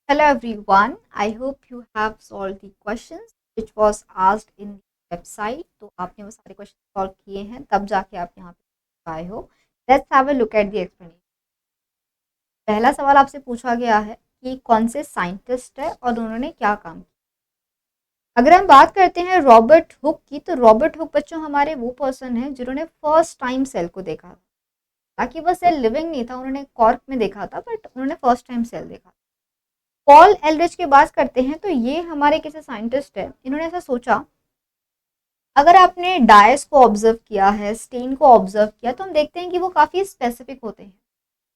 Hello everyone. I hope you have solved the questions which was asked in the website. तो आपने वो सारे question solve किए हैं तब जाके आप यहाँ पे आए हो. Let's have a look at the explanation. पहला सवाल आपसे पूछा गया है कि कौन से साइंटिस्ट है और उन्होंने क्या काम किया. अगर हम बात करते हैं रॉबर्ट हुक की, तो रॉबर्ट हुक बच्चों हमारे वो पर्सन है जिन्होंने फर्स्ट टाइम सेल को देखा. ताकि वो सेल लिविंग नहीं था, उन्होंने कॉर्क में देखा था, बट उन्होंने फर्स्ट टाइम सेल देखा. पॉल एलरिच की बात करते हैं तो ये हमारे किसी साइंटिस्ट है. इन्होंने ऐसा सोचा, अगर आपने डायस को ऑब्जर्व किया है, स्टेन को ऑब्जर्व किया, तो हम देखते हैं कि वो काफी स्पेसिफिक होते हैं.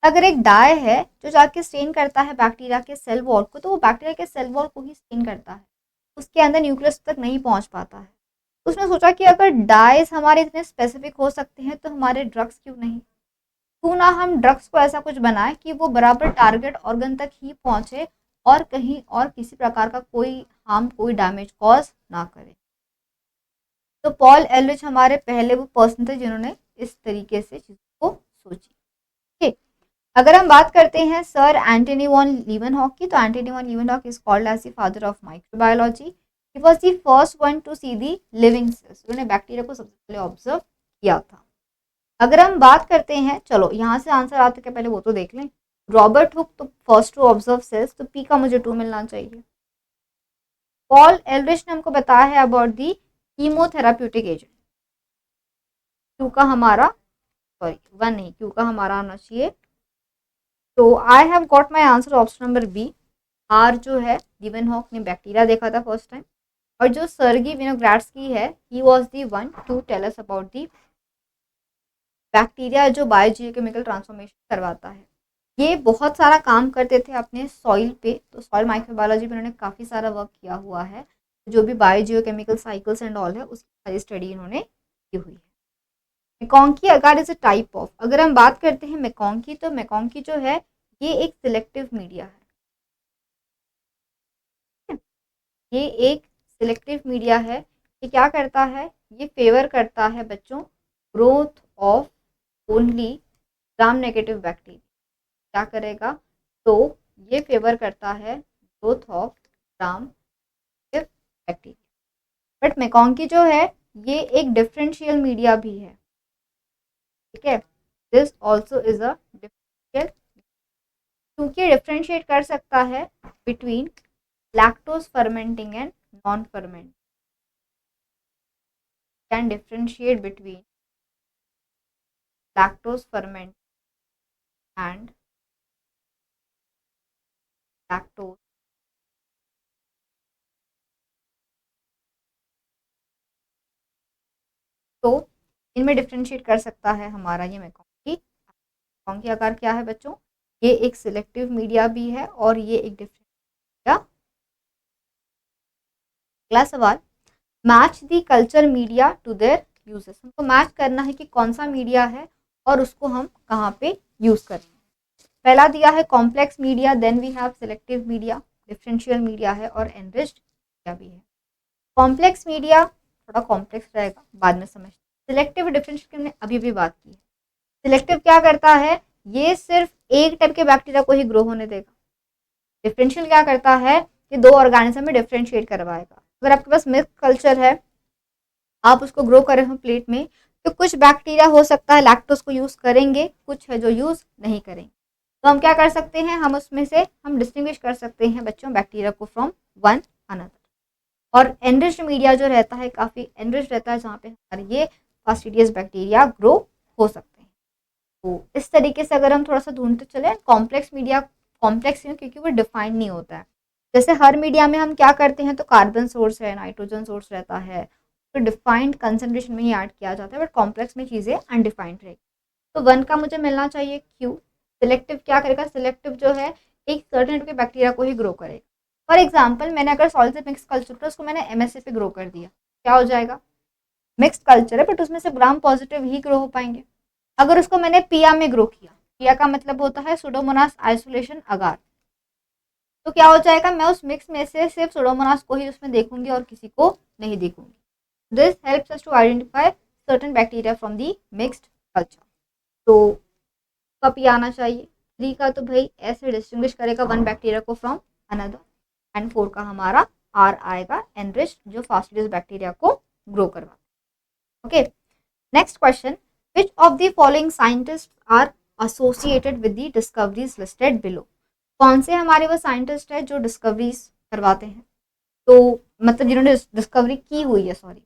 अगर एक डाई है जो जाके स्टेन करता है बैक्टीरिया के सेल वॉल को, तो वो बैक्टीरिया के सेल वॉल को ही स्टेन करता है, उसके अंदर न्यूक्लियस तक नहीं पहुंच पाता है. उसने सोचा कि अगर डाइस हमारे इतने स्पेसिफिक हो सकते हैं तो हमारे ड्रग्स क्यों नहीं. क्यों ना हम ड्रग्स को ऐसा कुछ बनाए कि वो बराबर टारगेट ऑर्गन तक ही पहुंचे और कहीं और किसी प्रकार का कोई हार्म, कोई डैमेज कॉज ना करे. तो पॉल एलरिच हमारे पहले वो पर्सन थे जिन्होंने इस तरीके से चीज को सोची. ठीक. अगर हम बात करते हैं सर एंटनी वॉन लीवनहॉक की, तो Antonie von Leeuwenhoek is called as the father of microbiology. He was the first one to see the living cells. उन्होंने बैक्टीरिया को सबसे पहले ऑब्जर्व किया था. अगर हम बात करते हैं, चलो यहाँ से आंसर आ चुके, पहले वो तो देख लें. रॉबर्ट हुक तो फर्स्ट टू ऑब्जर्व सेल्स, तो पी का मुझे 2 मिलना चाहिए. पॉल एलरिच ने हमको बताया है about the chemotherapeutic agent. Q का हमारा, सॉरी 1 नहीं, क्यू का हमारा आना चाहिए. तो I have got my answer option number B. R जो है, गिवन हॉक ने बैक्टीरिया देखा था फर्स्ट टाइम, और जो सर्गी विनोग्राड्स्की है, he was the one to tell us about the bacteria जो बायोजियोकेमिकल ट्रांसफॉर्मेशन करवाता है. ये बहुत सारा काम करते थे अपने सॉइल पे, तो सॉइल माइक्रोबायोलॉजी में उन्होंने काफ़ी सारा वर्क किया हुआ है. जो भी बायोजियोकेमिकल साइकिल्स एंड ऑल है उसकी सारी स्टडी इन्होंने की हुई है. मैकॉन्की अगार इज अ टाइप ऑफ, अगर हम बात करते हैं मैकॉन्की, तो मैकॉन्की जो है ये एक सिलेक्टिव मीडिया है. ये एक सिलेक्टिव मीडिया है. ये क्या करता है, ये फेवर करता है बच्चों growth of only gram negative bacteria. क्या करेगा, तो ये फेवर करता है growth of gram negative bacteria. But MacConkey जो है ये एक डिफरेंशियल मीडिया भी है. ठीक है, this also is a differential, क्योंकि डिफरेंशिएट कर सकता है between lactose fermenting and non fermenting. Can differentiate between lactose ferment and lactose तो इनमें डिफ्रेंशिएट कर सकता है हमारा ये मैकॉन्की. मैकॉन्की आकार क्या है बच्चों, ये एक सिलेक्टिव मीडिया भी है और ये एक डिफरेंट मीडिया. अगला सवाल, match the culture media to their uses. हमको मैच करना है कि कौन सा मीडिया है और उसको हम कहाँ पे यूज करें. पहला दिया है complex media, then we have selective media, differential media है और एनरिच्ड मीडिया भी है. कॉम्प्लेक्स मीडिया थोड़ा कॉम्प्लेक्स रहेगा, बाद में समझ. सिलेक्टिव डिफरेंशियल की हमने अभी भी बात की है. सिलेक्टिव क्या करता है, ये सिर्फ एक टाइप के बैक्टीरिया को ही ग्रो होने देगा. डिफरेंशियल क्या करता है कि दो ऑर्गेनिज्म में डिफरेंशिएट करवाएगा. अगर आपके पास मिल्क कल्चर है, आप उसको ग्रो कर रहे हो प्लेट में, तो कुछ बैक्टीरिया हो सकता है लैक्टोज को यूज करेंगे, कुछ है जो यूज नहीं करेंगे. तो हम क्या कर सकते हैं, हम उसमें से हम डिस्टिंग्विश कर सकते हैं बच्चों बैक्टीरिया को फ्रॉम वन अनदर. और एनरिच्ड मीडिया जो रहता है काफ़ी एनरिच रहता है, जहाँ पे हमारे ये फास्टिडियस बैक्टीरिया ग्रो हो सकते हैं. तो इस तरीके से अगर हम थोड़ा सा ढूंढते चले, कॉम्प्लेक्स मीडिया कॉम्प्लेक्स क्यों, क्योंकि वो डिफाइंड नहीं होता है. जैसे हर मीडिया में हम क्या करते हैं, तो कार्बन सोर्स है, नाइट्रोजन सोर्स रहता है, तो डिफाइंड कंसनट्रेशन में ही ऐड किया जाता है, बट कॉम्प्लेक्स में चीज़ें अनडिफाइंड रहेगी. तो 1 का मुझे मिलना चाहिए क्यू. सिलेक्टिव क्या करेगा, सिलेक्टिव जो है एक सर्टेन टाइप के बैक्टीरिया को ही ग्रो करेगा. फॉर एग्जाम्पल, मैंने अगर सॉइल से मिक्स कल्चर किया, उसको मैंने एमएसए पे ग्रो कर दिया, क्या हो जाएगा, मिक्स्ड कल्चर है बट उसमें से ग्राम पॉजिटिव ही ग्रो हो पाएंगे. अगर उसको मैंने पिया में ग्रो किया, पिया का मतलब होता है सुडोमोनास आइसोलेशन अगार, तो क्या हो जाएगा, मैं उस मिक्स में से सिर्फ सुडोमोनास को ही उसमें देखूंगी और किसी को नहीं देखूंगी. This helps us to identify certain bacteria from the mixed culture. तो कप ये आना चाहिए. 3 का तो भाई ऐसे डिस्टिंग्विश करेगा वन बैक्टीरिया को फ्रॉम अनदर, एंड 4 का हमारा आर आएगा, एनरिच्ड, जो फास्टिडियस बैक्टीरिया को ग्रो करवाता है। Okay, next question, which of the following scientist are associated with the discoveries listed below? कौन से हमारे वो साइंटिस्ट है जो डिस्कवरीज करवाते हैं, तो मतलब जिन्होंने डिस्कवरी की हुई है, sorry,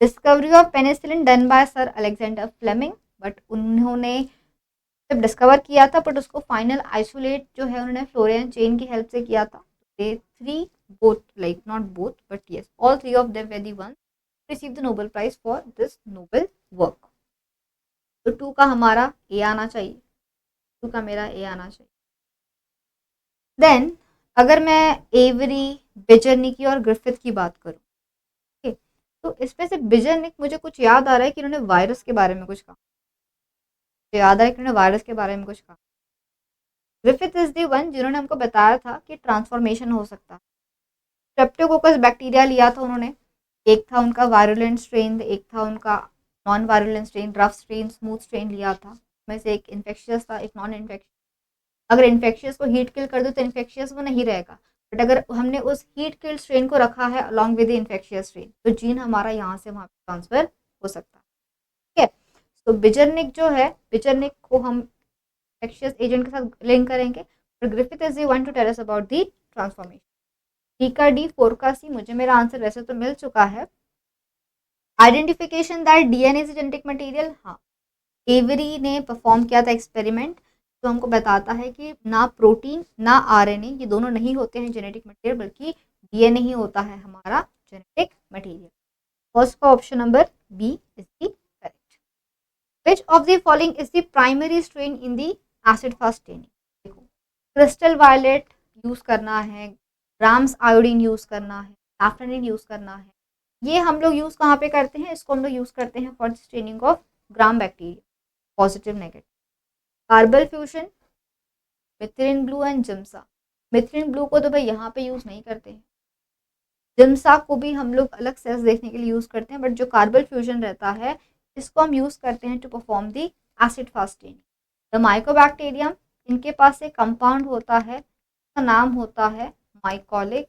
discovery of penicillin done by sir Alexander Fleming, but उन्होंने जब डिस्कवर किया था बट उसको फाइनल आइसोलेट जो है उन्होंने फ्लोरियन चेन की हेल्प से किया था। They three, both, like not both but yes, all three of them were the one receive the Nobel prize for this Nobel work. तो 2 का हमारा ए आना चाहिए, 2 का मेरा ए आना चाहिए। देन अगर मैं एवरी, बिजरनिकी और ग्रिफिथ की बात करूं, ठीक, तो इसमें से बिजरनिक मुझे कुछ याद आ रहा है कि उन्होंने वायरस के बारे में कुछ कहा, तो याद आ रहा है कि उन्होंने वायरस के बारे में कुछ कहा। ग्रिफिथ इज दी वन जिन्होंने हमको बताया था कि ट्रांसफॉर्मेशन हो सकता है। स्ट्रेप्टोकोकस बैक्टीरिया लिया था उन्होंने, एक था उनका वायरुलेंट स्ट्रेन, एक था उनका non virulent strain, rough strain, smooth strain लिया था, में से एक इन्फेक्शियस था, एक नॉन इन्फेक्शियस। अगर इन्फेक्शियस को हीट किल कर दो तो इन्फेक्शियस वो नहीं रहेगा, बट अगर हमने उस हीट किल स्ट्रेन को रखा है along with the infectious strain, तो जीन हमारा यहाँ से वहाँ पे ट्रांसफर हो सकता है। ठीक है, तो बिजरनिक जो है, बिजरनिक को हम इन्फेक्शियस एजेंट के साथ लिंक करेंगे, और Griffith is the one to tell us about the transformation. D का डी, 4 का सी, मुझे मेरा आंसर वैसे तो मिल चुका है। आइडेंटिफिकेशन दैट डीएनए से जेनेटिक मटेरियल, हाँ, एवरी ने परफॉर्म किया था एक्सपेरिमेंट, तो हमको बताता है कि ना प्रोटीन ना आरएनए, ये दोनों नहीं होते हैं जेनेटिक मटेरियल, बल्कि डीएनए ही होता है हमारा जेनेटिक मटेरियल। फर्स्ट का option number B is the correct. Which of the following is the primary stain in the acid fast staining? देखो, क्रिस्टल वायलेट यूज करना है, ग्राम्स आयोडीन यूज करना है, सैफ्रनिन यूज करना है, ये हम लोग यूज कहाँ पे करते हैं? इसको हम लोग यूज करते हैं for staining of gram bacteria, positive negative. Carpal fusion, methylene blue and Giemsa. Methylene blue को तो भाई यहाँ पे यूज नहीं करते हैं, जिम्सा को भी हम लोग अलग सेल्स देखने के लिए यूज करते हैं, बट जो कार्बल फ्यूजन रहता है इसको हम यूज करते हैं to perform the acid fast staining. The mycobacterium, इनके पास एक कंपाउंड होता है, इसका नाम होता है माइकोलिक।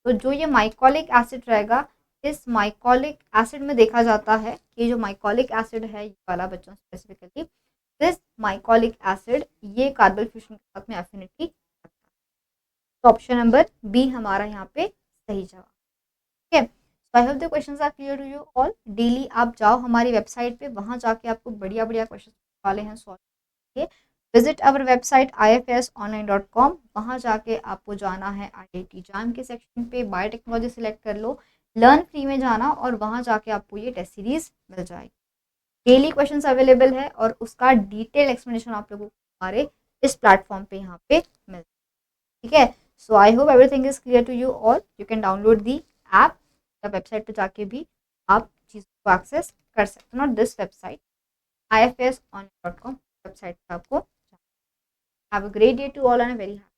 तो जो ये माइकोलिक एसिड रहेगा, इस माइकोलिक एसिड में देखा जाता है कि जो माइकोलिक एसिड है ये वाला बच्चों स्पेसिफिकली, दिस माइकोलिक एसिड ये कार्बल फ्यूजन के साथ में एफिनिटी रखता है। तो ऑप्शन नंबर बी हमारा यहाँ पे सही जवाब। ठीक है, so I hope the questions are clear to you all. Daily आप जाओ हमारी वेबसाइट पे, वहाँ जाके आपको बढ़िया बढ़िया क्वेश्चन वाले हैं सॉल्व किए। विजिट आवर वेबसाइट ifsonline.com, वहाँ जाके आपको जाना है IIT JAM के सेक्शन पे, बायोटेक्नोलॉजी सिलेक्ट कर लो, लर्न फ्री में जाना, और वहाँ जाके आपको ये टेस्ट सीरीज मिल जाएगी। डेली क्वेश्चंस अवेलेबल है और उसका डिटेल एक्सप्लेनेशन आप लोगों को हमारे इस प्लेटफॉर्म पे यहाँ पे मिल, ठीक है। So I hope everything is clear to you all. You can download the app, या वेबसाइट पे जाके भी आप चीज़ों को एक्सेस कर सकते हो, not this website, ifsonline.com website पे आपको। Have a great day to all and a very happy